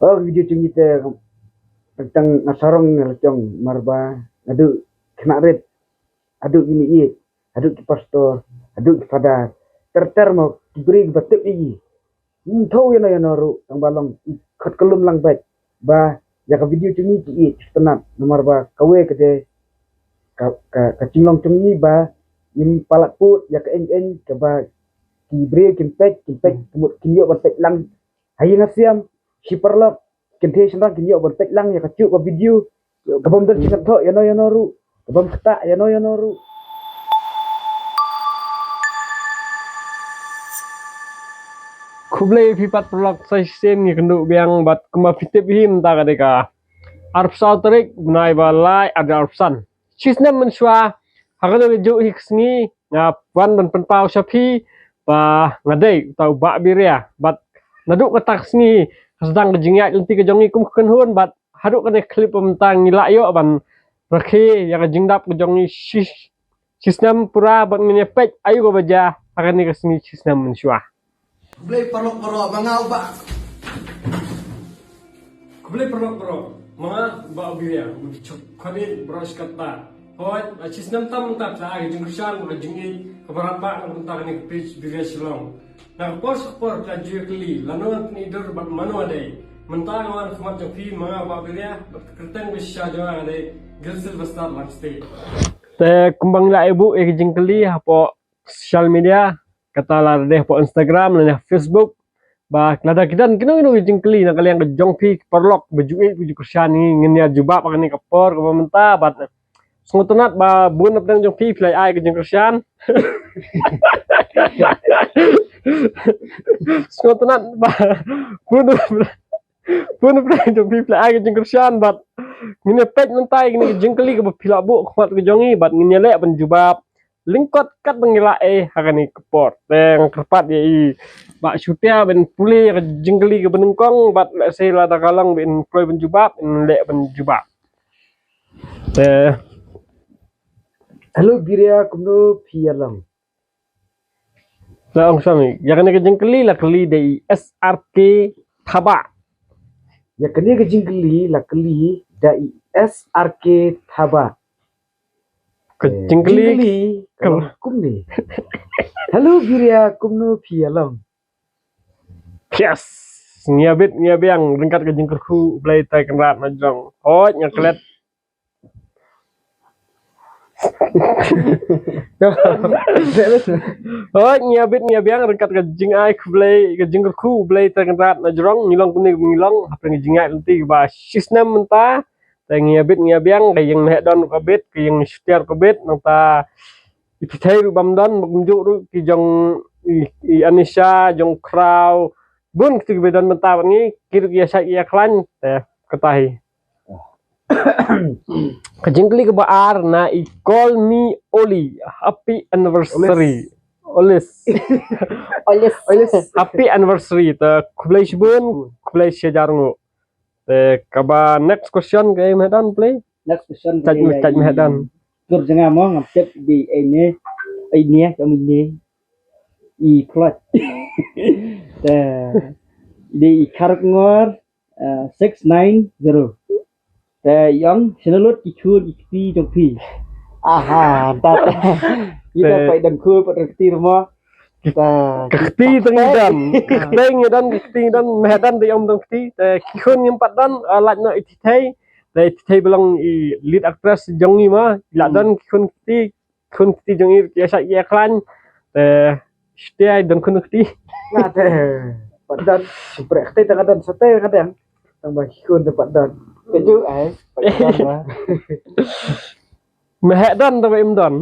Oh video cungi te tentang nasarong ngelacong marba adu kena red adu ini iya adu ki pastor adu ki fadar terter mau diberi batik ini tahu ya naru tang balong khat kelum lang baik ba ya ka video cungi ki iya tenat nomor ba kawe kede ka cinglong cungi ba im palat put ya ka eng ke ba diberi kimpek kemut kinyo batik lang hayi ngasiam siperlap kente senang kinyo batik lang ya kacu ba video kabam dan cingat tho ya no ru kabam kata ya no ru Kublai pipat pelak sai sen ni kenduk biang bat kema fitip him ta kadeka. Arab Sautrik gunai balai ada arpsan. Cisna mensua hakado ge ju hiksni ya wan ban penpau sapi ba ngadai tau ba biria bat naduk ketak sni sedang kejingyak lenti kejongi kum hun bat haduk kene klip mentang ngilak yo ban rakhi ya kejingdap kejongi cisnam pura bat menyepek ayu go baja akan ni kesni cisnam mensua. Kublai perok mangau ba. Kublai perok mga ba biria bujuk khanin bros kata hoy acis nam tam tap sa agi jingsan ko jingi kabarapa ang tag ni page biria silong na pos por ka jukli lanon ni dur bat manu ade mentang wan khmat fi mga ba biria bat kerten bisya jo ade gilsil bastar lakste te kumbang la ibu e jingkli hapo social media kata la deh po Instagram na Facebook ba nada kidan kino jingkli na kaliang ke jongpi perlok bejui buju kusyani ngenia juba pakani kapor ko menta bat sungutunat ba bun apdang jongpi play ai ke jing kusyan sungutunat ba bun apdang jongpi play ai ke jing kusyan bat ngenia pet mentai ngini jingkli ke pila bu khmat ke jongi bat ngenia le ban juba lingkot kat mengila hakani kapor teng kerpat ye bak syutia ben puli ke jingkeli ke benengkong bat le se la da kalang ben kroi ben jubab le ben jubab halo biria kumno pialang la ong sami ya kan ke jingkeli la keli dei SRK Thaba ya kene ke jingkeli la keli dai SRK Thaba ke jingkeli kumni halo biria kumno pialang yes ngiabiang ringkat ke jingkerku blai tai kenrat najong hoj nyaklet hoj ngiabiang ringkat ke jing ai blai ke jingkerku blai tai kenrat najong ngilong kuni ngilong apa ngijingai nanti ba sisnem menta tai ngiabiang ke yang hedon kabit ke yang setiar kabit nanta ipithai ru bamdan menjuk ru ki jong i Anisha jong kraw bun ketika bedan mentah ni kira biasa ia klan teh ketahi kejingkeli ke baar na I call me Oli happy anniversary oles happy anniversary te kublai sibun kublai sejarngu te kaba next question ke medan play next question taj medan tur jangan mau ngapet di ini kami ini I plot di Karangor 690 yang senelut kikur ikti jongpi aha tat kita pai dan kur pada rumah kita kekti tengidan kekti dan medan di om kekti kikun ngimpat dan latna itithai itithai belang I lead actress jongi ma ladan kikun kekti jongi biasa ia klan setiai dan kun kekti ngate padan seperti kadang sate kadang tambah kikun dapat dan keju medan tambah imdan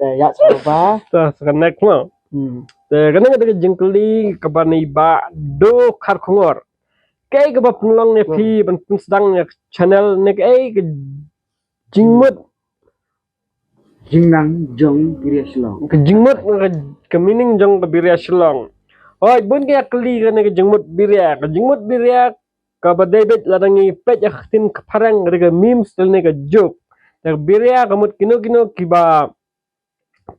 ya coba sekenek mo karena ada jengkeli kabani ba do karkungor kay kaba penulong ne pi ban sedang ne channel ne kay jingmut jingnang jong biria silong ke jingmut ke mining jong ke biria silong oi bun kaya keli kan ke jingmut biria ka badebet ladangi pet yakhtin kaparang ke memes ne ke joke ke biria kamut kino kiba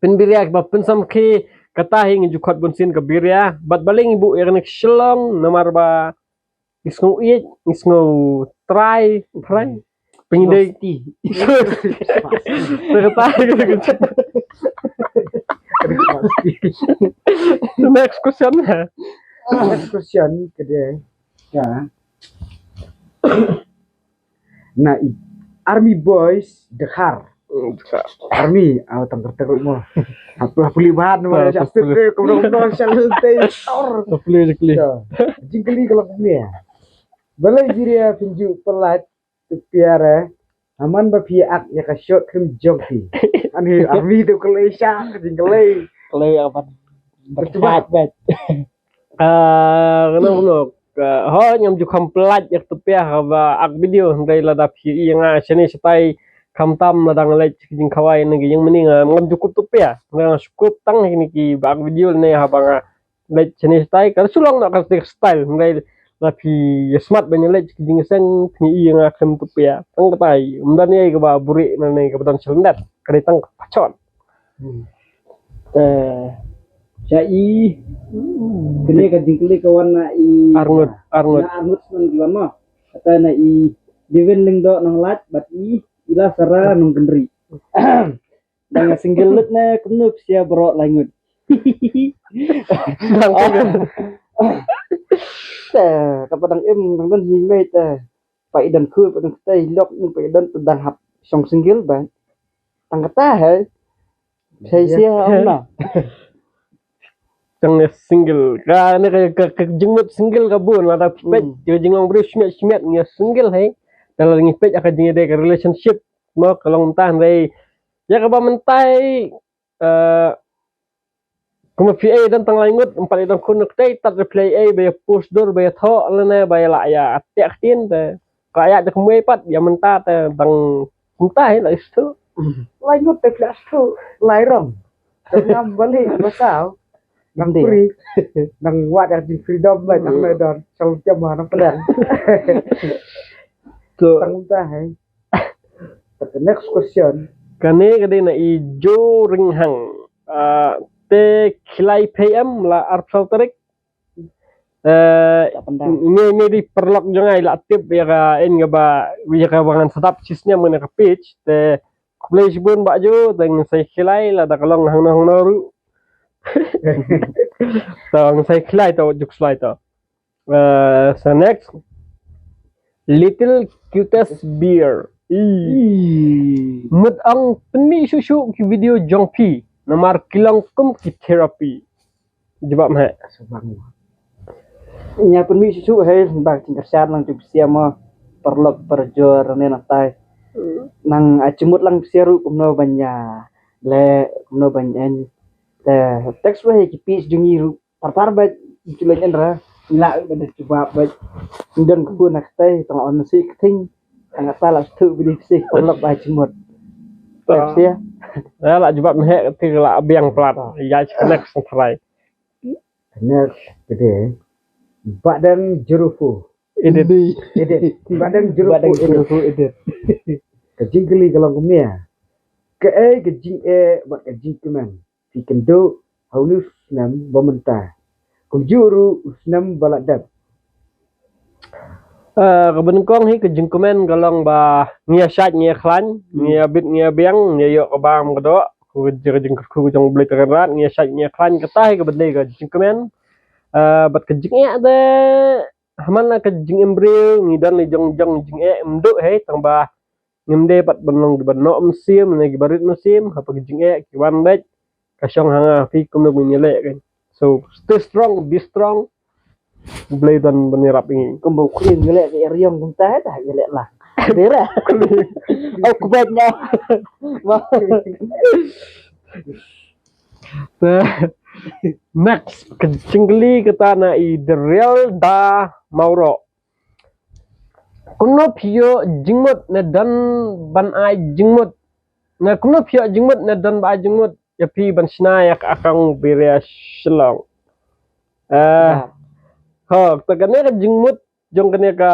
pen biria kiba pensam ki katahing jukot bunsin ke biria bat baling ibu yang silong nomor ba Isngau iet, isngau try. Pengidai tertarik gitu. Next question. Next question kedua. Ya. Nah, Army Boys Dekar. Army, tangkar teruk mo. Apa puliban mo Ah, sa puli. strip ko no shalute tor. Boleh je. Jingkeli kalau ni. Balai jiria pinju pelat piara. Aman ba piak ya ka shot krim jongki. Ani Army tu kelesya jingkeli. Kalau apa berkat bet. Kenapa ho nyam ju komplat yak tupia ba ak video ngai la da phi nga chani sipai kamtam na dang le jing khawai ngi yang meni ngam ju kup tupia nga skup tang ni ki ba ak video ne ha ba nga le chani sipai kar sulong na ka style ngai la phi smart ban le jing sang phi nga kham tupia tang tai umdan ni ka ba buri na ne ka dan chelndat kari tang pachon Cai kene ka jingkli kawan na i arngut na arnut nang diwan mo. Kata na i diwen ling do nang lat bat i ila sara nang gendri. Dengan single lut na kunup sia bro langut. Kapadang nang dan himay ta. Pai dan khu padang tay lok nang pai dan padang hap song single ban. Tang kata hai. Saya sia om na. Tang single ka ne ka jingmut single ka bun la da pet jingong bri smet ngi single hai dalam ngi pet aka jingi de relationship mo kalong tah dai ya ka ba mentai kuma PA dan tang langut empat dan kun tei tat replay a be push door be tho la ne ba la ya atek tin te ka ya de kumwe pat ya menta te tang mentai la istu Langut te flash tu lairong. Ngam balik basau. Nang free. Nang wat di freedom ba nang medon. Sau jam nang pedang. Tang ta hai. The next question. kane kade na i jo ring hang te khilai PM la arpsau tarik ini di perlok jangai la tip ya ka en ga ba wi ka bangan setap sisnya mana ka page te play bun ba jo teng sai khilai la da kalong hang hang noru tang sai khilai to juk slide to so next little cutest beer mut ang peni susu ki video jongpi namar kilang kum ki therapy jawab hai Sabang. Nya pun mi susu hai bang tingkat syar lang tu sia mo perlok perjor ne na tai. Nang acimut lang sia ru kumno banya. Le kumno banyan. Te teks wa ki pis jungi ru par ba julen endra. La benda cuba ba dan ku nak tai tong on si thing. Ang salah tu bidi si perlok ba acimut. Sia. ya la jawab hai ti la biang plat ya next try Next kedua. Badan jerufu. edit Badan jerufu edit. Kejingkeli kalau kumia. Kejing buat kejing keman. Si kendo haulus nam bementah. Kunjuru usnam baladab. Kebenkong hi kejengkumen galong ba ngia shat ngia khlan ngia bit ngia biang ngia yo kabam kedo ku jeng ku jong beli kerat ngia shat ngia khlan ketai ke bedai ke jengkumen bat kejeng ya de haman la kejeng embryo ngidan li jong jing emdu he tang ba ngimde pat benong di benok musim ne barit musim apa kejeng ki wan bet kasyong hanga fi kum no nyele kan so stay strong be strong beli dan benirap ini Kumbu kulit ngelek ke riong kunta dah ngelek lah. Dera. Oh kubetnya. Next kejengli kita na i the real da mauro kuno pio jingmut na dan ban ai jingmut na kuno pio jingmut na dan ba jingmut ya pi ban sinayak akang beria shlong tagane ka jingmut jong kene ka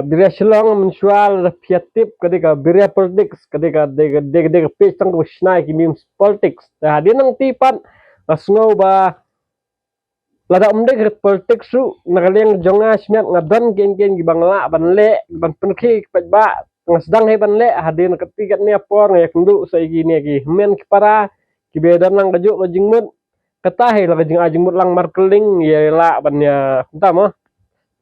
beria shlong mensual fiatip kadika beria politics kadika de page tang ko snai ki memes politics dia nang tipat asngo ba lada umde ke politik su nagaleng jonga smiat ngadan gen gibangla banle ban penki pajba ngasdang he banle hadin ketiga ni apor ya kundu saigi ni gi men kipara kibedan lang kaju kajingmut kata he la kajing ajingmut lang markeling ya la ban ya entah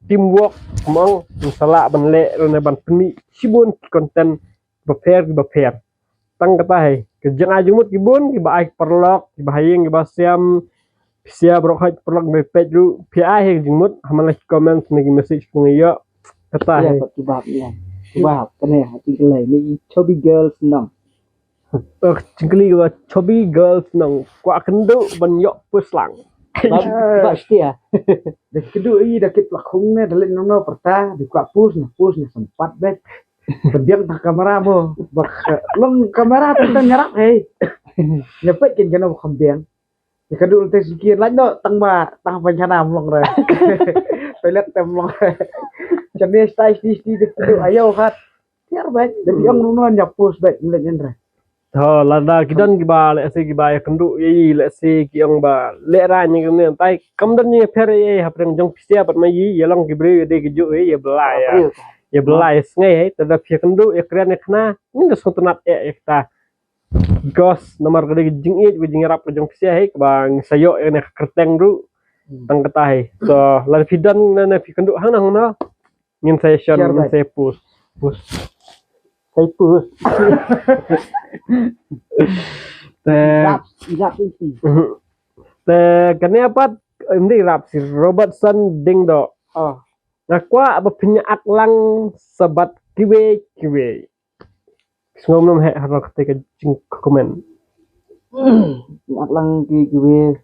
teamwork mong sala banle rene ban peni sibun konten beper tang kata he kejang ajingmut kibun kiba perlok kiba hayeng kiba siam sia bro haj perlok be page ru pi he jingmut hamala comment nagi message pungiyo kata he ya kebab kene hati kelai ni chubby girls nang cingkli gua chobi girls nang kwa kendo ban yo puslang bab setia dah kedua i dah kit lakung ne dalit nono perta di kuat pus na sempat bet pendiam tak kamera mo bak long kamera tentang nyarap hei nyepet kin kana kambiang ya kedua teh sikit lain no tang pancana mlong re toilet tem mlong jadi stay di kedua ayo kat tiar bet dari yang nono nyapus bet mulai nyendra ho lada kidan giba le se giba ya kendo yi le se ki ong ba le ra ni ne tai kamdan ni fer ye hapreng jong pisia pat mai yi yelong gibre de gijo ye belai ya belai sngai tada pia kendo ya kren khna ni sotunat e ta gos nomor gede jing e jing rap jong pisia he bang sayo ne kerteng ru tang kata he so la fidan ne fi kendo hang na ngin saya share ngin saya push saya pus te inti te kani apa ini rap si Robertson ding do oh nakwa apa punya aklang sebat kiwe ngomong he harus ketika jing komen nak lang gue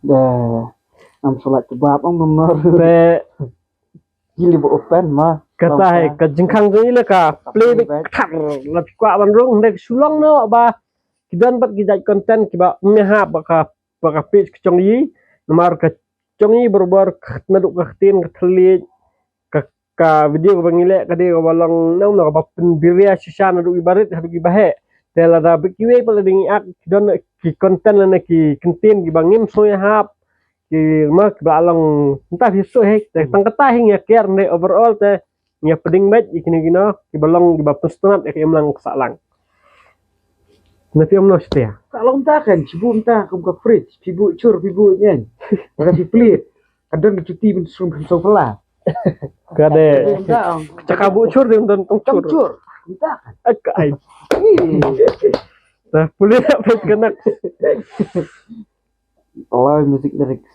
dah am salat kebab ang nomor te gili bo open mah kata he ka jingkang ni le ka play tar la kwa ban rong nek sulong no ba kidan bat gijai konten kiba meha baka page kecong yi nomor ka cong yi berbar naduk ka tin ka thli ka video ko bangile ka de ko balong naw no ba penbiria sisa naduk ibarit hadu gibahe tela da bikiwe pala dingi ak kidon ki konten na ki kentin gibangim soya hap ki mak balong entah hiso he tang kata hing ya care ne overall te nya peding met ikini gino ki balong giba pustunat ek emlang salang na film no stia kalau entah kan cibu entah kum ke fridge cibu cur cibu nyen maka diplit kadang dicuti ben sum pela kade entah cakabu cur dem don tong cur cur entah kan ak ai nah pulih apa kena oh music lyrics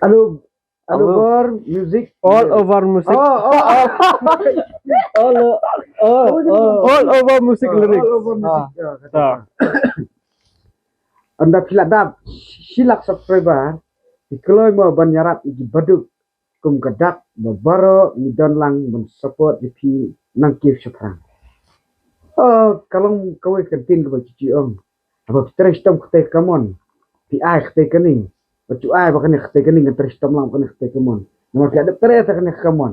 aduh bor music all over music all over music lyrics all over music Ah. anda piladap silak subscriber dikeloi mo banyarat igi baduk kum gadak babaro midon lang men support di nang kif syukrang oh kalau kau kentin ke cici om apa terus tom kete kamon pi ai kete kening bacu ai bakane kete kening terus tom lang bakane kete kamon nomor ada terus kene kamon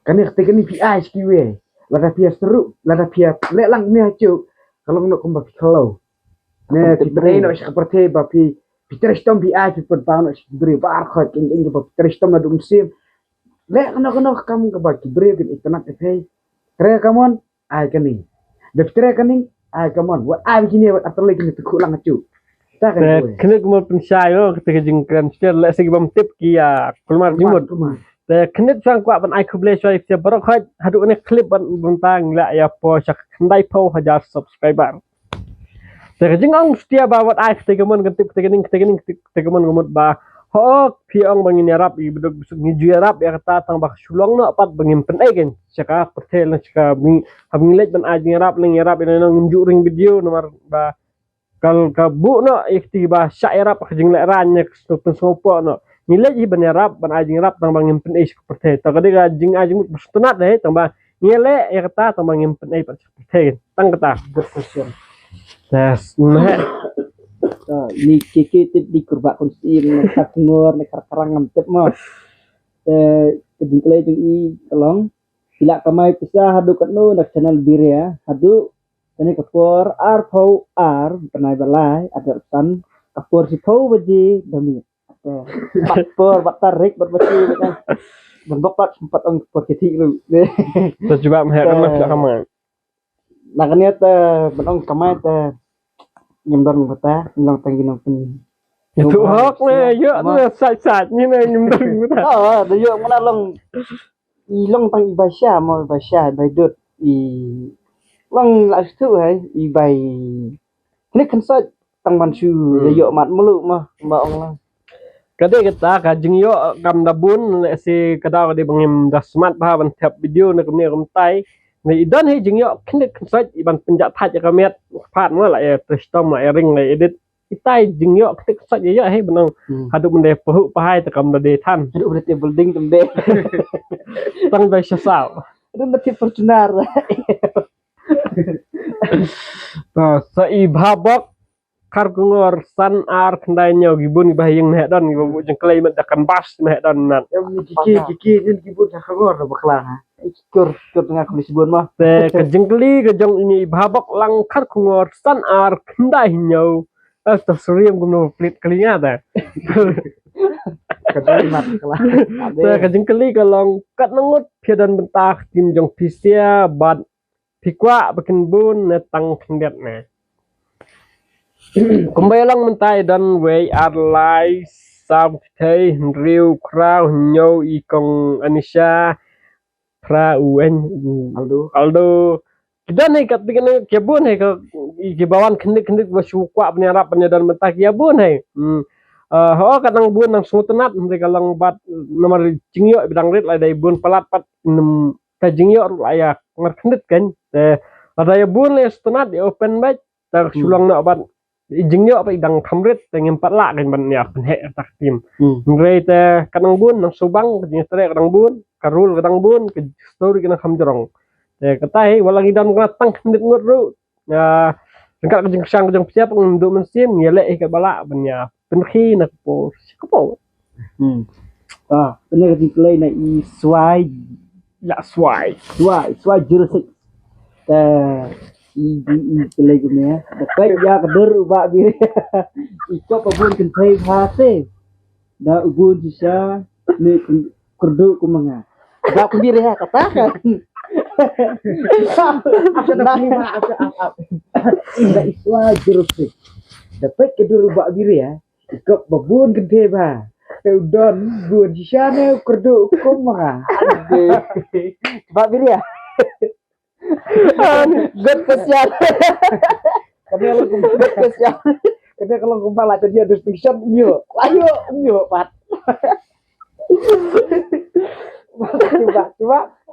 kene kete kening pi ai skiwe lada pia seru lada pia lelang ni acu kalau nak kumbak kalau ne pi no seperti bapi terus tom pi ai pi pun beri bar khot ing terus tom na dum sim le kono kamu ke baki beri ke internet efei kere kamon ai kening Daftar kening ai kamon buat ai begini buat atur lagi tu kulang acu tak kan kene mo pensyayo ketika jingkran still le segi bam tip kia kulmar jimut te kene sang kwa ban ai kuble shoi sia barok hadu ne clip ban buntang la ya po sak ndai po hajar subscriber te jing ang setia ba wat ai ketika mon ketip ketika mon gumut ba hok piong bangin yarap i bedok besuk ni yarap ya kata tang bak sulong no pat bangin pen egen saka pertel saka habing let ban ajing yarap ning yarap ina nang nunjuk ring video nomor ba kal ka bu no ikti ba syak yarap jing le ran nek pen sopo no nilai ji ban yarap ban ajing yarap tang bangin pen is pertel ta kade ga jing ajing mustunat deh tang ba nile ya kata tang bangin pen ai pat pertel tang kata berfusion yes nah ni kiki tip di kurba konsim nak ngur nak karang ngempet mah keding kelai tu i tolong sila kamai pisah hadu katno nak channel biria hadu kene kapor ar pau ar penai balai ada tan kapor si pau baji dami Bắt bơ bắt tarik bắt besi kan. Dan bapak sempat ang pakiti lu. Coba melihatkan lah tidak sama. Nah kan ya benong kamay nyemdon bata nilang tanggi nang pen. Itu hok nih, yuk tuh sat như này nhưng đừng có thật. Da yo mana long ilong tang ibasya mo ibasya bay dut long la tu hai ibai. Ini kan sa tang mansu da yo mat mulu mah baong lang. Kadang kita kajeng yo kam dabun si kadang di bangim dasmat bah ban tiap video nak ni kam tai. Ni idan he jeng yo kene kan iban penjat hat ya kamet phat mo lại tristom lại ring lại edit. Itai jeng yo kene kan yo he benang hadu bende pahu pahai ta kam de than. Aduh berarti building tembe. Tang bai sasau. Aduh nanti Fortuner. Sa ibhabok kar kungor san ar kendai nyaw gibun bahayang meh don gibu jeng klei mat akan bas meh don nat. Kiki nin kibun sa khangor baklang. Kur tengah kondisi bon mah. Te kejengkeli kejong ini ibhabok lang kar kungor san ar kendai nyaw. Tas suriam gumno plit kelinga ta. Kadang mat kelang. Te kejengkeli kalong kat nangut piadan bentak tim jong pisia bat pikwa bikin bun netang kendet ne. Kembali lang mentai dan way arlai sampai riu krau nyaw ikong Anisha pra uen Aldo kita nih kat bikin kebun nih ke bawan kendik bersyukur penyarap penyadan mentak ya bun nih kadang bun nang sungutenat mereka lang bat nomor jingyo bidang rit lah dari bun pelat pat ka jingyo lah ya ngerkendet kan ada ya bun le sungutenat di open bat tak sulang nak bat jingyo apa idang kamrit dengan empat lak kan ban ya penhe tak tim ngre te kadang bun nang subang jing stre kadang bun karul kadang bun ke story kena kamjrong te katai walang idan kena tang kendet nguru ya singkat kejeng sang kejeng siap untuk mesin ya le ke balak ban ya penhi nak po sikapo Benar di play na i swai ya swai jersey. I play gumnya. Dapat ya kader ubah bir. Ikop abun kentai hase. Da ubun bisa ni kurdu kumanga. Da kumbir ya katakan. Ina iswa jersey. Dapat kader ubah bir ya. Ikop babun kentai ba. Udon bun bisa ne kurdu kumanga. Ubah bir ya. God kesian. Kadang kalau kumpul lah dia distinction nyo. Ayo pat.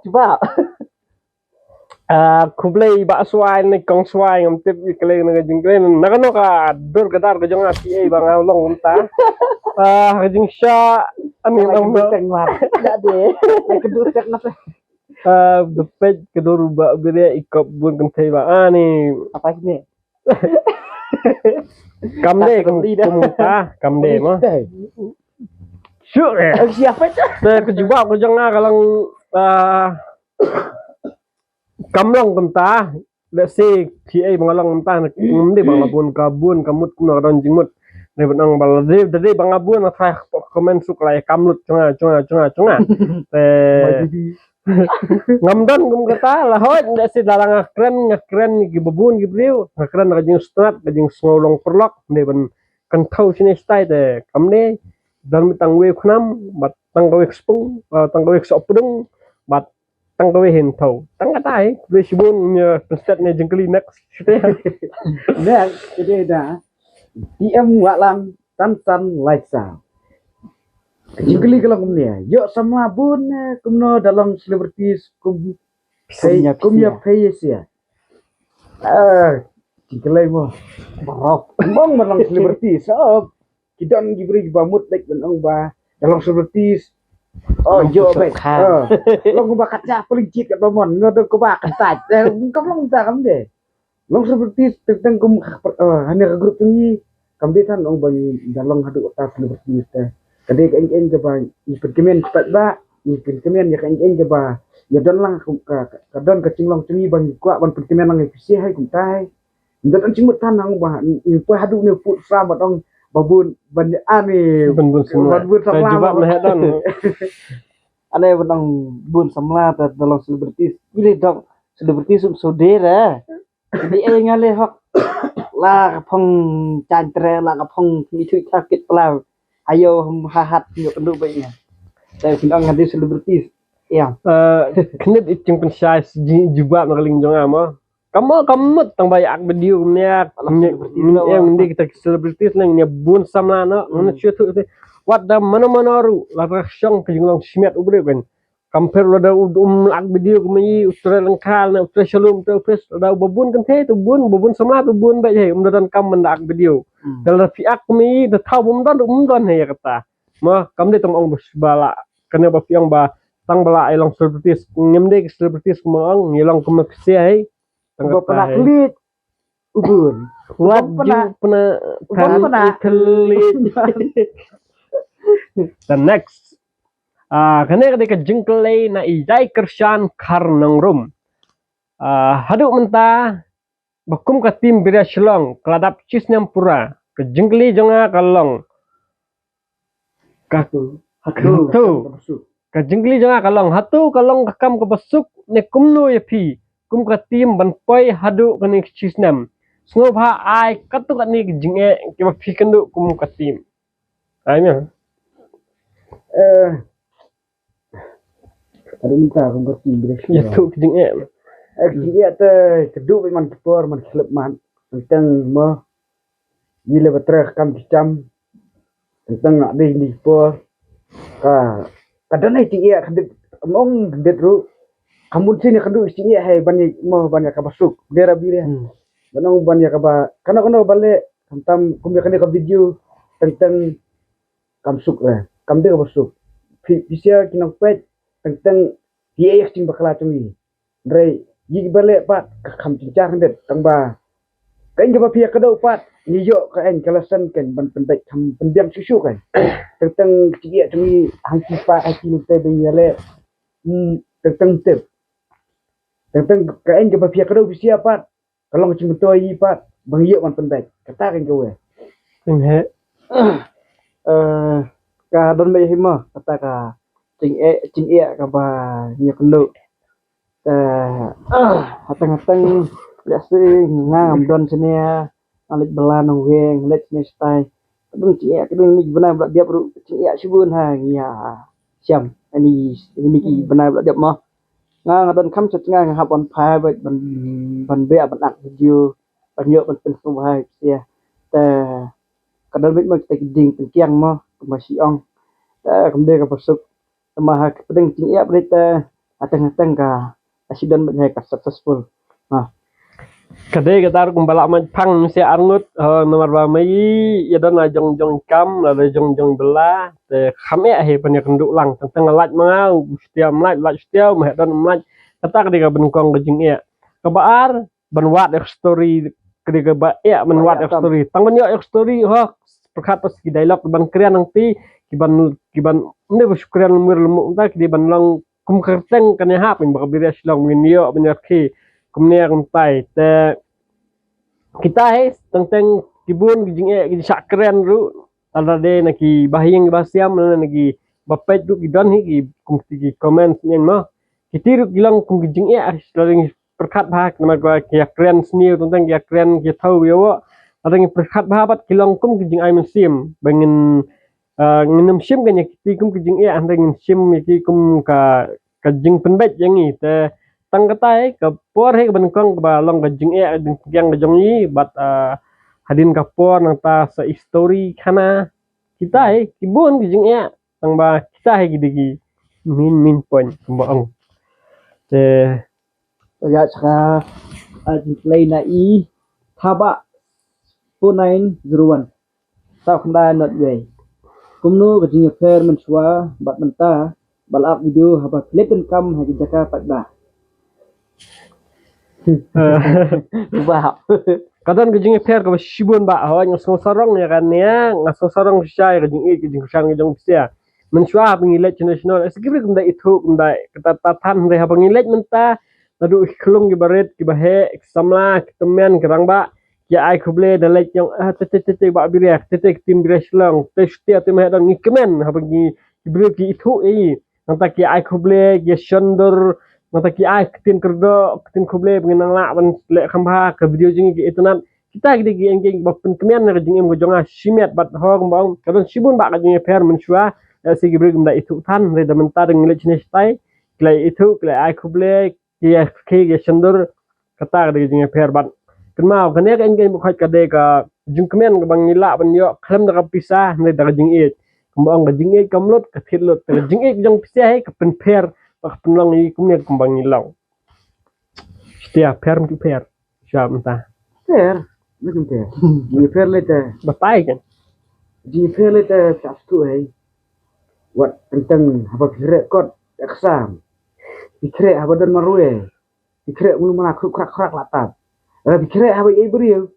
Coba. kublai ba swai ni kong swai ngam tip ikle na jing kle na kano ka dur kadar ka jong asi ai bang long unta jing sha ani nam Jadi, kedua tek na the page kedur ba bire ikop bun kan thai ba ani apa ini? kamde kumta kamde mo sure Siapa itu? te kejuba ko jong kalang kamlang kumta let's say TA bangalang kumta ngumdi bangabun kabun kamut kuno ron jingmut ne benang balade dade bangabun na fa komen suklay kamlut cunga te ngamdan gum kata lah hot ndak si dalang ngakren gibubun gibriu ngakren kajing strat kajing smolong perlok ne ben kan thau sini stai te kamne dan mitang we khnam bat tang gawe spung tang gawe sopdung bat tang gawe hin thau tang kata ai le sibun penset ne jengkeli next Nah, jadi dah DM walang tan like sound. Jingkeli kalau kumnya, yuk sama bun kumno dalam celebrities kumnya payes ya. Jingkeli mo barok, bang dalam celebrities. Kita ngibri bamut baik dan ba dalam celebrities. Yo baik. Long kumba kaca paling cik kat bamon, ngodo kumba kaca. Kamu minta kamu deh. Long celebrities tentang kum hanya grup ini kamu dia kan bagi dalam hadu kata celebrities teh. Kadai kain coba ipin kemen cepat ba ipin kemen ya kain coba ya don lang kadon kecing long cengi bang kuat ban pin kemen lang efisi hai kum tai dan cimut tanang ba ipa hadu ne put sa ba dong babun banyak ani Bun semua. babun Saya sama jawab nah dan. Ada yang benang bun samla dalam selebritis. Ini dong selebritis saudara. Jadi ngalih hok lah phong cantre lah phong ni cuy sakit pelau. Ayo hahat yuk kenduk baiknya. Saya bilang nanti selebritis. Ya. Knit itching pensyai jubab ngeling jong ama. Kamu tang bayak video niya yang di kita selebritis lang niya bun samla no. Mana cuy tu what the mana ru la rasyong ke jong smet ubre kan. Compare lo da lag video kami ustra lengkal na ustra shalom tu pres da babun kan the tu babun samla tu bun baik hai dan kam mendak video. Dal fiak kami da thau dan hai kata. Ma kam de tong ong bala kena ba fiang ba tang bala ai long selebritis ngemde selebritis kemang ngilong kemaksia hai tang pernah klit ubun what pernah- pernah klit. The next kena ketika jengkelai na ijai kersan karnang rum haduk mentah bakum ka tim bira shlong keladap cis nyampura ke jengkeli jonga kalong hatu ka jengkeli jonga kalong hatu kalong kakam ke besuk ne kumno ya pi kum ka tim ban poi haduk ka ni cis nam sngob ha ai katuk ni jenge ke ba pi kendu kum ka tim aimya ada minta kong kerti bila ya tu jenge dia te kedua man kepor man klub man tentang mo bila betrek kam kicam tentang nak deh ni por kadang ni tinggi kadang mong kadang ru kamu sini kadang tinggi hai banyak mo banyak kabasuk dia bila banyak banyak kaba kana balik tentang kumya kana ka video tentang kamsuk kam dia kabasuk bisa kinang pet tentang dia yang cing bakala cumi dre yi balik pat kam cincang det tangba kain ka pia kadau pat ni yo kain kalasan kan ban pendek kam pendiam susu kan tentang dia cumi hangki pa aki te benyale tentang tep tentang kain ka pia kadau bisa pat kalau cing betul yi pat bang yo ban pendek kata kan kowe he Ka don mai hima kata ka cing e ka ba nya kenduk. Hatang-hatang biasa ngam don sini alik belan weng let ni style kadung cie kadung ni benar belak dia perlu cie subun ha ya siam ini ki benar belak dia mah ngang don kam set ngang hapon pa ban be ban ak video ban yo ban pen su hai sia ta kadang bit ma kita ding tiang mah masih ong ta kemudian ka pasuk mah pedeng cie berita hatang-hatang ka asidon banyak successful kadai katar kumbala man pang si arngut nomor ba mai ya dan jong kam la jong bela te khame he pan kenduk lang tentang lat mangau setiap lat setiap mah dan lat kata ketika benkong gejing ya kebaar benwat story ketika ba ya benwat story tang ben yo story ho perkat pas ki dialog ban krian nanti kiban ne bersyukuran lumur lumuk ta ki ban long kum kerteng kan ya pin ba bira silong min yo banyak ki kumnia kuntai te kita tentang kibun gijing sak keren ru ada de naki bahing basiam naki bapet ru gidan hi ki comment nyen ma kitiru gilang kum gijing selaling perkat bah nama gua kia keren seni tentang kia keren kia tahu yo ada yang perkat bah bat gilang kum gijing ai musim bangin nginem sim kan kiti kum gijing anda ngin sim ki kum ka jing penbet yang ni te tang katai ke por he ban kong ba long ga jing yang ga jong yi bat hadin ka por nang ta sa story kana kita kibun ga jing tang ba kita gidi min point mbong te ya saka play na i thaba 4901 sao khanda not way kumno ga jing fair man shwa bat menta balak video haba clip kam ha jaka takda Wow. kadang gejing fair ka shibun ba ho yang sorong ya kan ya ngaso sorong syai gejing sang gejong sia menshwa pengilet nasional sekira kunda itu kunda ketatan re ha pengilet menta tadu ikhlung gi baret ki bahe samla ketemen kerang ba ya ai kuble dalek yang tete ba biria tete tim Breslang testia tim hadan ngikemen habagi ibru ki itu nanta ki ai kuble ya shondor nanta ki ai tin kerdo tin kuble pengenang la ban le khamba ke video jingi ki itunan kita gede gi engge bapen kemen na jingi em go jonga simet bat hong bang kadon sibun ba jingi per menshwa si gibru gumda itu tan re da mentar ngile chine stai klai itu klai ai kuble ya ke ya shondor kata gede jingi per bat kenal kan ya kan bukan kade ka jungkemen ka bang nila ban yo khalam da pisah ne da jing e kumbang ga jing e kamlot ka thilot da jing e jong pisah he ka pen per pa penlong i kumne kumbang nilaw stia per mu per syam ta Fair, macam fair. Ji fair lete, batai kan ji fair lete satu hai. Wat tentang apa kira kot eksam. Dikira apa dan marue. Dikira mulu mana krak latat. Dikira apa ai beriu.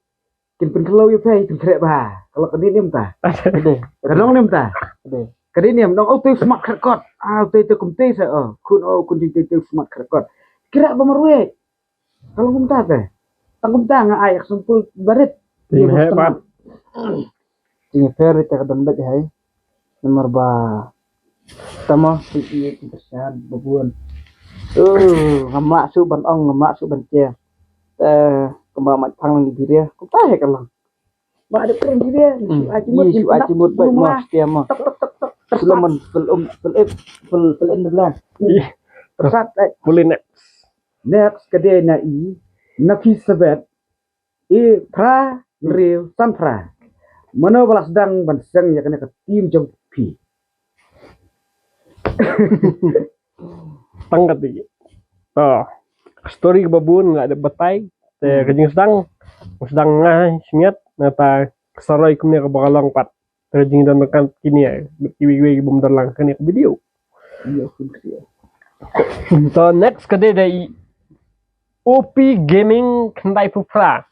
Kin pen kalau yo pai dikira ba. Kalau kedin nim ta. Ade. Kadang nim ta. Ade. Kedin nim dong auto smart krakot. Auto itu kumte sa kun di smart krakot. Kira ba marue. Kalau kumta teh. Tangkum ta nga ayak sumpul barit. tim hebat Jingi fer ite kadon bet hai. Nomor ba tama si persian babun. Ngamak su ban ong ngamak su ban che. Kembang mat phang lang biria. Ku ta he kalang. Ba ada keren dia. Yi su acimut bet mo stia mo. Sulaman ful endelan. Tersat boleh nak next kedai na Nafis sebet pra real sanfra mana balas dang bansang ya kena ke tim jong pi tangkat lagi story babun nggak ada batai te kajing sedang ngai simiat nata kesarai kumne ke bagalong pat terjing dan mekan kini ya iwi bum dalang kan video iya fungsi so next kade dai OP Gaming kendai pupra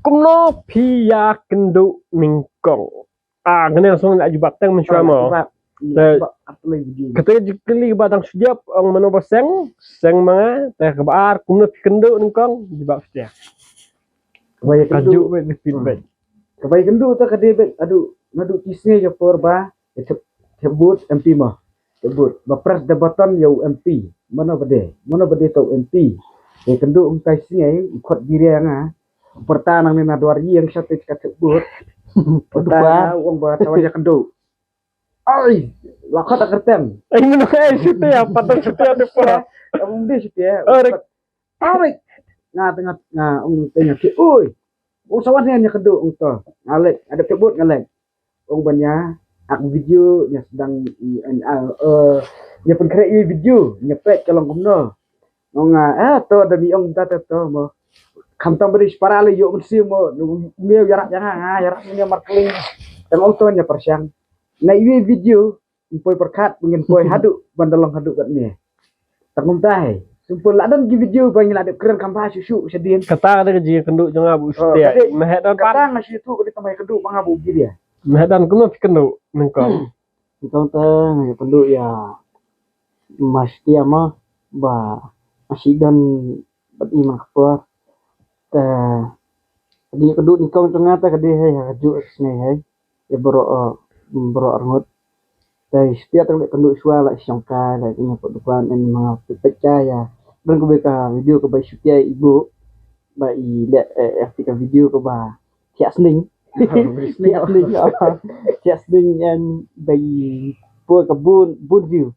kumno pia kendo ningkong ngene langsung nak jubat teng mensyamo kata jikli badang sejap ang mano baseng seng mga teh kebar kumno pi kendo ningkong jibak setia kebaya kaju kendu be feedback kebaya kendu ta kedai bet aduh kisne je porba sebut MP mah sebut ba press the button yo MP mana bede tau MP kendu untai singai ikut diri yang pertanang ni nadwari yang satu kat sebut pertana uang bahasa wajah kendu ai lakot tak kertem ay mano kay setia patang setia de pa kamu dia situ ya tarik tengah tengah ki oi sawan hanya kendu untuk ngalek ada sebut ngalek banyak aku video nya sedang nya pun kira video nyepet kalau kumno nonga to da bi ong ta to mo kam tam beri parale yo mesti mo ne yarak yarak ne markeling dan auto nya persiang na iwi video impoi perkat pengen poi hadu bandalong hadu kat ni tangum tai sumpul ladan gi video bangil ada keren kampa susu sedien kata ada ji kendo jang abu setia mehedan pat kata ngasi tu ko tambah kedu bang abu gi dia mehedan kumno pi kendo ningkong Então ya pendu ya mas dia mah ba masih dan bagi makpur di kedua ni kong tengah ta kadi hai haju sne hai ya bro arngot dari setiap tengah kedua suara sangka la ini depan ini mga percaya dan ko beka video ko ba syutia ibu ba i artikel video ko ba siap sning siap sning and by po kabun view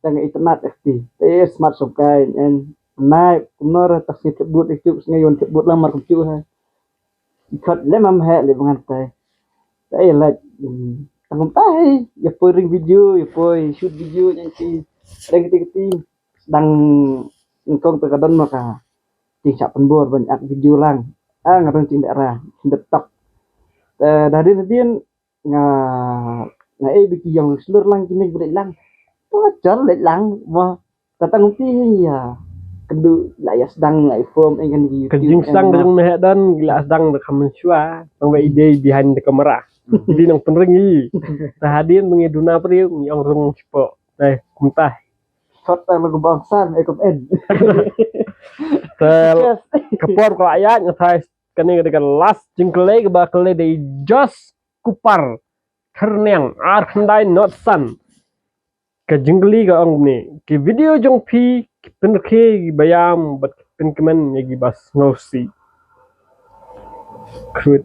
tanga internet FT smart sangka and naik kumnor tak sebut itu ngayon sebut lamar kucu ha ikat lemam ha le bangantai saya like tangum tai ya pouring video ya poi shoot video yang si reng keti sedang engkong terkadang maka cing sak penbor banyak video lang ngarang cing daerah detok dari tadian biki yang seluruh lang kini boleh lang wajar le lang wah tatang upi ya kendu layas sedang iPhone engan di kajing sedang dengan mehedan gila sedang de kamen syua tang ide behind the camera jadi nang penrengi tahadin mengeduna priu yang rung sipo teh kumtah shot lagu bangsan kom en tel kepor ko ayat ngetai kani ketika last jengkelai ke bakal dari Jos Kupar Ternyang Arkandai Not Sun ke jenggeli ke ong ni ke video jong pi pen ke bayam bat pen kemen yagi bas ngosi krut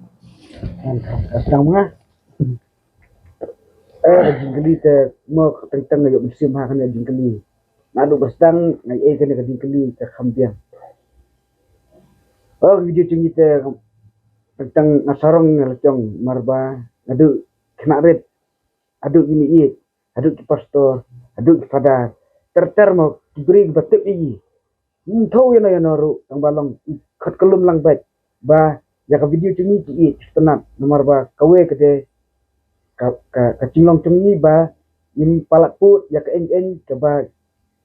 Sedang mengah. Jingkeli te mo tentang ngayo musim ha kana jingkeli. Nadu basdang ngai kana jingkeli te khambiang. Video cungi te tentang nasarong ngelcong marba adu kena red adu ini i adu ki pastor adu ki fadar terter mo diberi batik iki thau yana ru tang balong khat kelum lang baik ba ya ka video cungi ki i tenat nomor ba kawe kede ka cinglong cungi ba im palat put ya ka en ka ba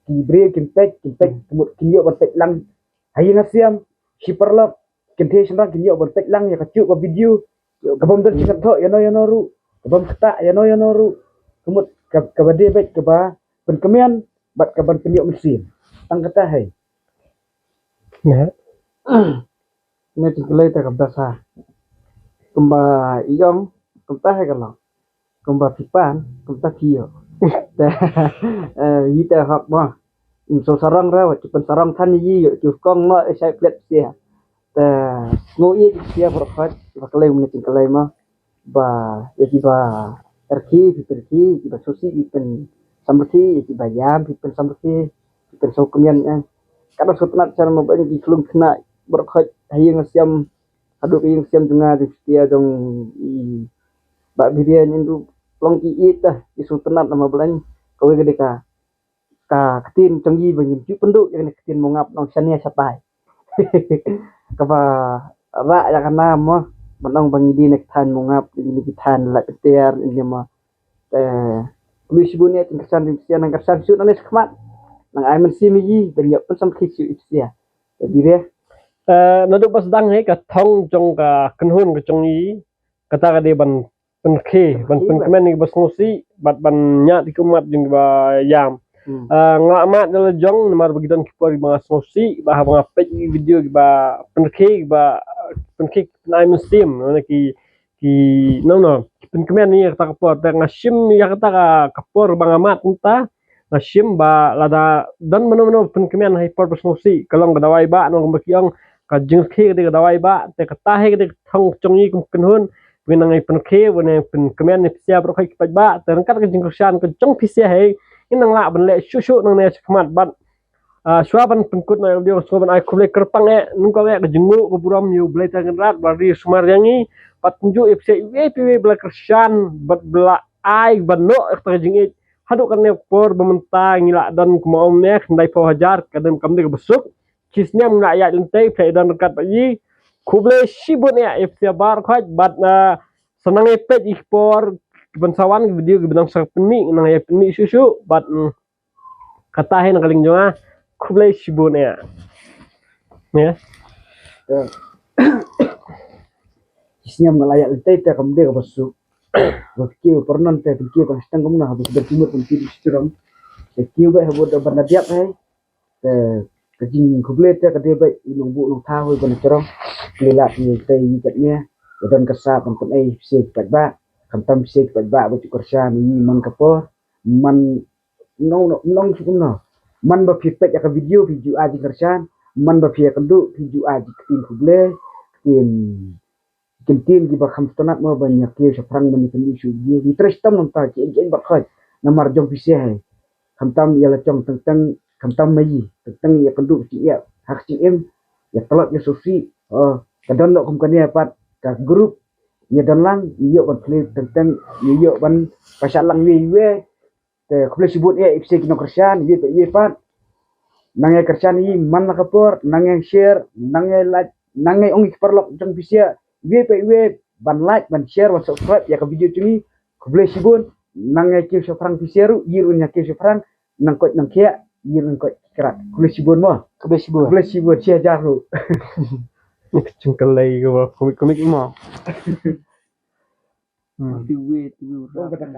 diberi kimpek kemut kinyo batik lang hayi ngasiam siperlok kente senang kinyo batik lang ya ka cu ka video kabam dan cingat tho yana ru kabam kata yana ru kemut kabade baik kaba penkemian bat kaban penyok mesin tang kata hai nah ne jingkelai ta kabasa kumba iyong kumta he kalau kumba pipan kumta pio ta yita hak ma so sarang ra pen sarang than yi yo kong no sai plet sia ta ngoi sia berkat bakalai mun jingkelai ma ba yaki ba terki ba susi pen samrti yaki ba yam pen samrti pen so kemian ya kada sutnat cara mabani di kelum kena berkat hayang siam adu hayang siam junga di setia dong i ba birian indu long ki ita isu tenat nama belan kowe gede ka ketin cenggi bangin ju penduk yang ketin mongap nong sania sapai kaba ra ya kana mo menong bangi di nek tan mongap ini kitan la keter ini ma kulis bunia tingkasan di sia nang kersan su nang skmat nang ai men simi banyak pun sam khisu isia bire nadu pas dang he ka thong jong ka kenhun ka chong yi kata ka de ban pen kemen ni bas ngosi bat ban nya di kumat jeng ba yam nglamat dal jong nomor begitu kipor ba ngosi ba ba pej video ba pen nai musim ki no pen kemen ni kata kapor ta ngasim ya kata ka kapor bang amat entah ngasim ba lada dan meno pen kemen hai por bas ngosi kalong gadawai ba no bakiong ka jengke de gadawai ba te kata he de thong chong yi kum kenhun winang pen ke wena pen kemen ni sia bro kai paj ba terangkat ke jengkursan ke jong pisia he inang la ban le shu nang ne khmat ban swaban pengkut na dia swaban ai khule kerpang nungko ke jengu ke buram yu blai tangan rat bari sumar yangi pat tunju fc we bla kersan bat bla ai ban no ta jing hadu kan ne por bementa ngila dan kemaum ne ndai po hajar kadem kamde ke besuk kisnya mna ya lentai play dan rekat yi kuble shibun ya fc bar khaj bat senang epet ikpor bensawan video benang sak peni nang ya peni susu bat kata he nang kaling jonga kuble shibun ya isnya melayak lentai te kamde ka basu waktu pernah te kiu kan stang kumna habis bertimur pun ti strong te kiu ba habo da banadiak hai te kajing kuble te kade ba ilung bu lu tha hoi ban strong lela ni te yi katnya dan kasap pun ai sik pat ba kamtam sik pat ba bu kursa ni man kapor man nong sukumna man ba pipet ya ka video aji kersan man ba pia kendu video aji tin kuble tin di bakam tonat mo banyak ke seprang meni pendi video interest tam nonta jen bakhat namar jong pise hai kamtam ya lecong tentang kamtam mai tentang ya kendu si ya hak si em ya telot ya susi kadon nok kum kania pat ka grup ya dan lang iyo ban klip tentang iyo ban pasalang we te kule sibut ya ipse kino kersan ye pat nangai kersan yi man la kapor nangai share nangai like nangai ongi perlok jong pise we ban like ban share ban subscribe ya ke video ini kule sibun nangai ke sofrang piseru yirunya ke sofrang nang kia yirun ko kerat kule sibun mo kule sibun sia jaru cengkelai ke komik mo tu we oh betul